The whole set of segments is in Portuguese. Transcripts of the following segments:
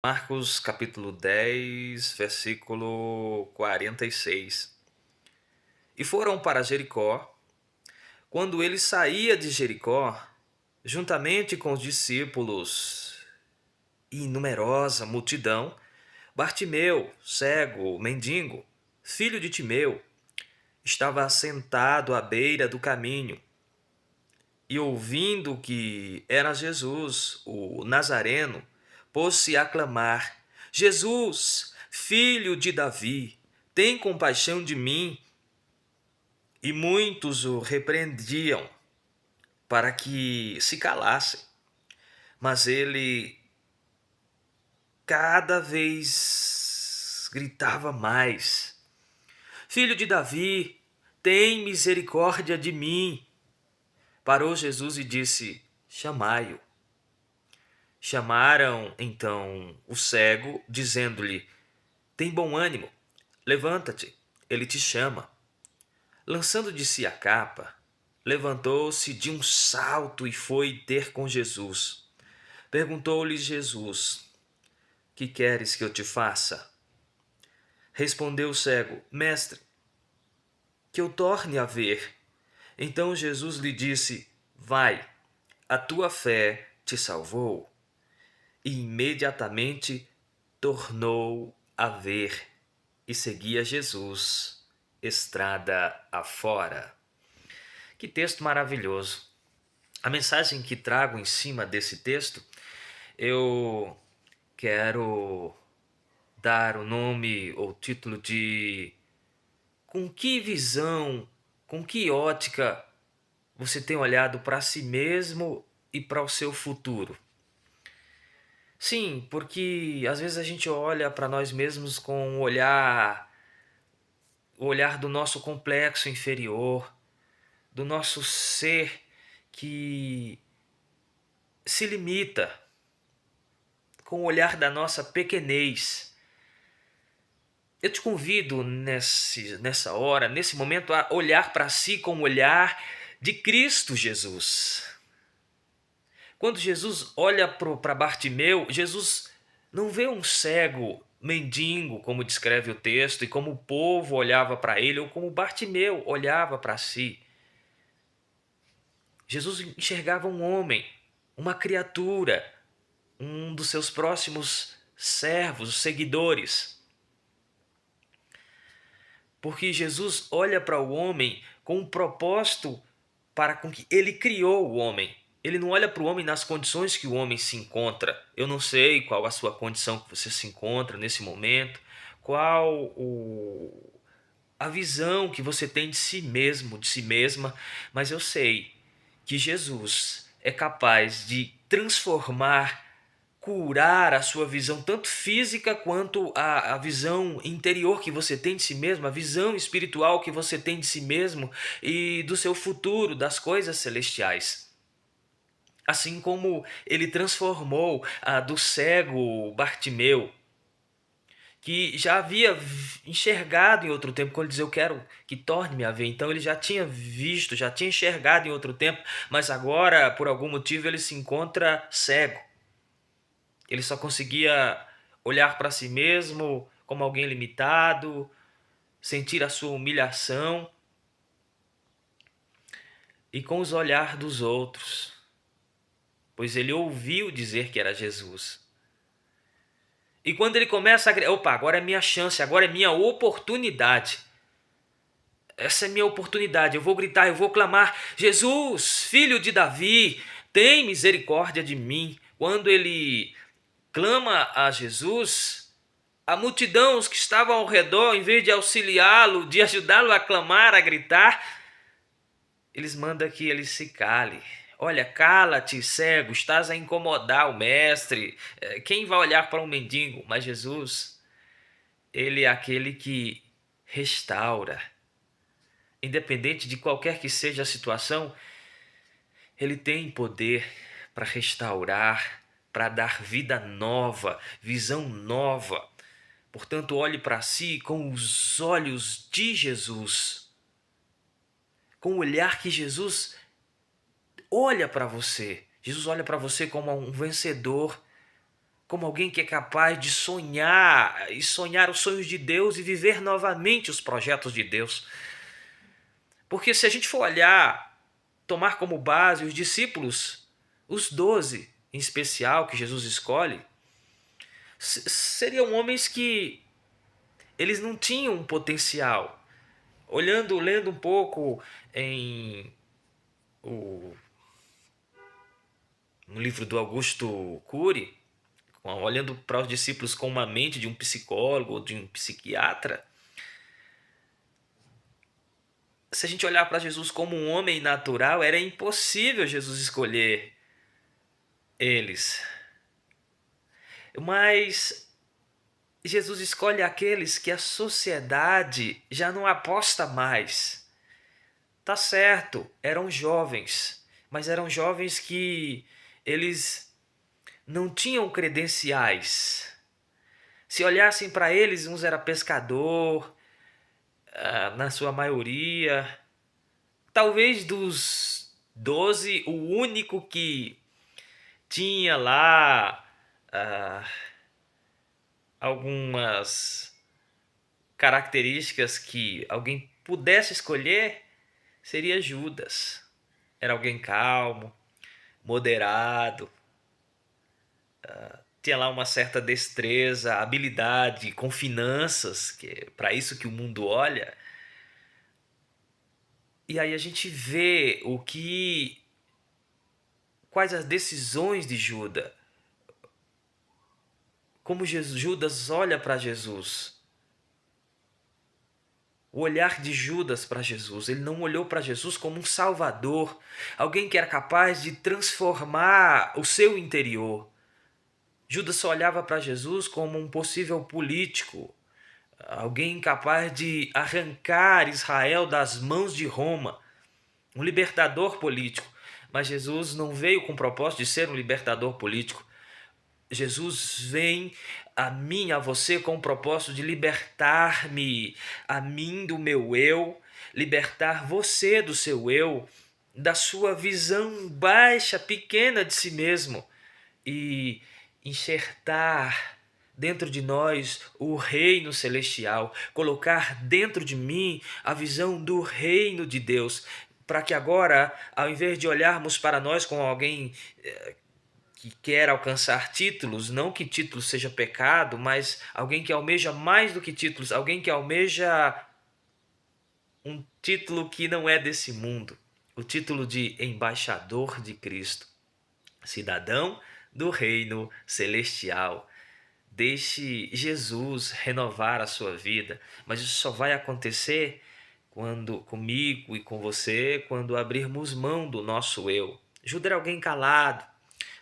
Marcos capítulo 10, versículo 46. E foram para Jericó. Quando ele saía de Jericó, juntamente com os discípulos e numerosa multidão, Bartimeu, cego, mendigo, filho de Timeu, estava sentado à beira do caminho. E ouvindo que era Jesus, o Nazareno, pôs-se a clamar: Jesus, filho de Davi, tem compaixão de mim. E muitos o repreendiam para que se calasse. Mas ele cada vez gritava mais: Filho de Davi, tem misericórdia de mim. Parou Jesus e disse: chamai-o. Chamaram então o cego, dizendo-lhe: tem bom ânimo, levanta-te, ele te chama. Lançando de si a capa, levantou-se de um salto e foi ter com Jesus. Perguntou-lhe Jesus: que queres que eu te faça? Respondeu o cego: mestre, que eu torne a ver. Então Jesus lhe disse: vai, a tua fé te salvou. E imediatamente tornou a ver e seguia Jesus, estrada afora. Que texto maravilhoso! A mensagem que trago em cima desse texto, eu quero dar o nome ou título de com que visão, com que ótica você tem olhado para si mesmo e para o seu futuro. Sim, porque às vezes a gente olha para nós mesmos com o olhar do nosso complexo inferior, do nosso ser que se limita, com o olhar da nossa pequenez. Eu te convido nessa hora, nesse momento, a olhar para si com o olhar de Cristo Jesus. Quando Jesus olha para Bartimeu, Jesus não vê um cego mendigo, como descreve o texto, e como o povo olhava para ele, ou como Bartimeu olhava para si. Jesus enxergava um homem, uma criatura, um dos seus próximos servos, seguidores. Porque Jesus olha para o homem com um propósito para com que ele criou o homem. Ele não olha para o homem nas condições que o homem se encontra. Eu não sei qual a sua condição que você se encontra nesse momento, a visão que você tem de si mesmo, de si mesma, mas eu sei que Jesus é capaz de transformar, curar a sua visão, tanto física quanto a visão interior que você tem de si mesmo, a visão espiritual que você tem de si mesmo e do seu futuro, das coisas celestiais. Assim como ele transformou a do cego Bartimeu, que já havia enxergado em outro tempo, quando ele diz eu quero que torne-me a ver. Então ele já tinha visto, já tinha enxergado em outro tempo, mas agora, por algum motivo, ele se encontra cego. Ele só conseguia olhar para si mesmo como alguém limitado, sentir a sua humilhação e com os olhares dos outros, pois ele ouviu dizer que era Jesus. E quando ele começa a... opa, agora é minha chance, agora é minha oportunidade. Essa é minha oportunidade, eu vou gritar, eu vou clamar, Jesus, filho de Davi, tem misericórdia de mim. Quando ele clama a Jesus, a multidão, os que estavam ao redor, em vez de auxiliá-lo, de ajudá-lo a clamar, a gritar, eles mandam que ele se cale. Olha, cala-te, cego, estás a incomodar o mestre. Quem vai olhar para um mendigo? Mas Jesus, ele é aquele que restaura. Independente de qualquer que seja a situação, ele tem poder para restaurar, para dar vida nova, visão nova. Portanto, olhe para si com os olhos de Jesus, com o olhar que Jesus olha para você. Jesus olha para você como um vencedor, como alguém que é capaz de sonhar e sonhar os sonhos de Deus e viver novamente os projetos de Deus. Porque se a gente for olhar, tomar como base os discípulos, os 12 em especial que Jesus escolhe, seriam homens que eles não tinham um potencial. Lendo um pouco em no livro do Augusto Cury, olhando para os discípulos com uma mente de um psicólogo ou de um psiquiatra, se a gente olhar para Jesus como um homem natural, era impossível Jesus escolher eles. Mas Jesus escolhe aqueles que a sociedade já não aposta mais. Tá certo, eram jovens, mas eram jovens que eles não tinham credenciais. Se olhassem para eles, uns era pescador, na sua maioria. Talvez dos 12, o único que tinha lá algumas características que alguém pudesse escolher seria Judas. Era alguém calmo, moderado, tinha lá uma certa destreza, habilidade com finanças, que é para isso que o mundo olha. E aí a gente vê quais as decisões de Judas, como Judas olha para Jesus. O olhar de Judas para Jesus, ele não olhou para Jesus como um salvador, alguém que era capaz de transformar o seu interior. Judas só olhava para Jesus como um possível político, alguém capaz de arrancar Israel das mãos de Roma, um libertador político. Mas Jesus não veio com o propósito de ser um libertador político. Jesus vem a mim, a você, com o propósito de libertar-me, a mim do meu eu, libertar você do seu eu, da sua visão baixa, pequena de si mesmo e enxertar dentro de nós o reino celestial, colocar dentro de mim a visão do reino de Deus, para que agora, ao invés de olharmos para nós como alguém que quer alcançar títulos, não que título seja pecado, mas alguém que almeja mais do que títulos, alguém que almeja um título que não é desse mundo, o título de embaixador de Cristo, cidadão do reino celestial. Deixe Jesus renovar a sua vida, mas isso só vai acontecer comigo e com você, quando abrirmos mão do nosso eu. Judas era alguém calado,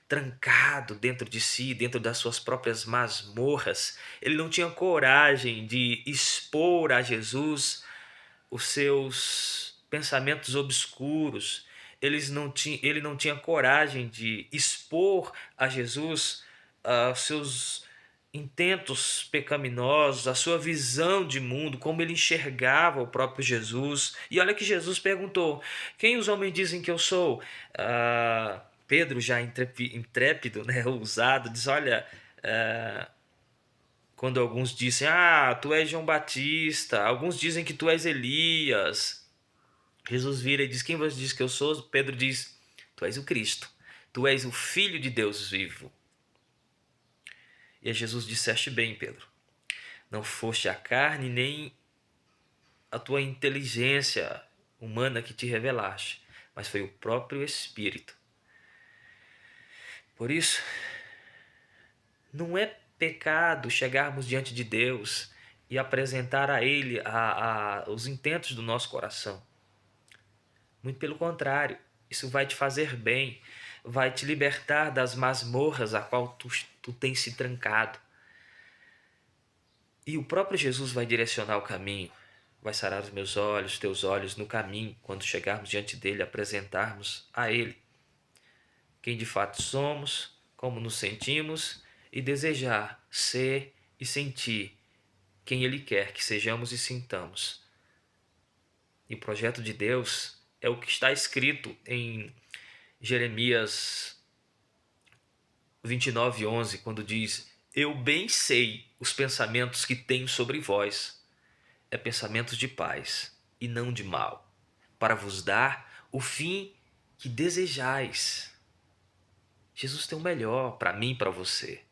trancado dentro de si, dentro das suas próprias masmorras. Ele não tinha coragem de expor a Jesus os seus pensamentos obscuros. Ele não tinha coragem de expor a Jesus os seus intentos pecaminosos, a sua visão de mundo, como ele enxergava o próprio Jesus. E olha que Jesus perguntou: quem os homens dizem que eu sou? Pedro, já intrépido, né, ousado, diz: olha, quando alguns dizem, tu és João Batista, alguns dizem que tu és Elias. Jesus vira e diz: quem você diz que eu sou? Pedro diz: tu és o Cristo, tu és o Filho de Deus vivo. E a Jesus: disseste bem, Pedro, não foste a carne nem a tua inteligência humana que te revelaste, mas foi o próprio Espírito. Por isso, não é pecado chegarmos diante de Deus e apresentar a Ele os intentos do nosso coração. Muito pelo contrário, isso vai te fazer bem, vai te libertar das masmorras a qual tu tens se trancado. E o próprio Jesus vai direcionar o caminho, vai sarar os meus olhos, teus olhos no caminho, quando chegarmos diante dele, apresentarmos a ele quem de fato somos, como nos sentimos e desejar ser e sentir quem ele quer que sejamos e sintamos. E o projeto de Deus é o que está escrito em Jeremias 29:11, quando diz: Eu bem sei os pensamentos que tenho sobre vós, é pensamentos de paz e não de mal, para vos dar o fim que desejais. Jesus tem o melhor para mim e para você.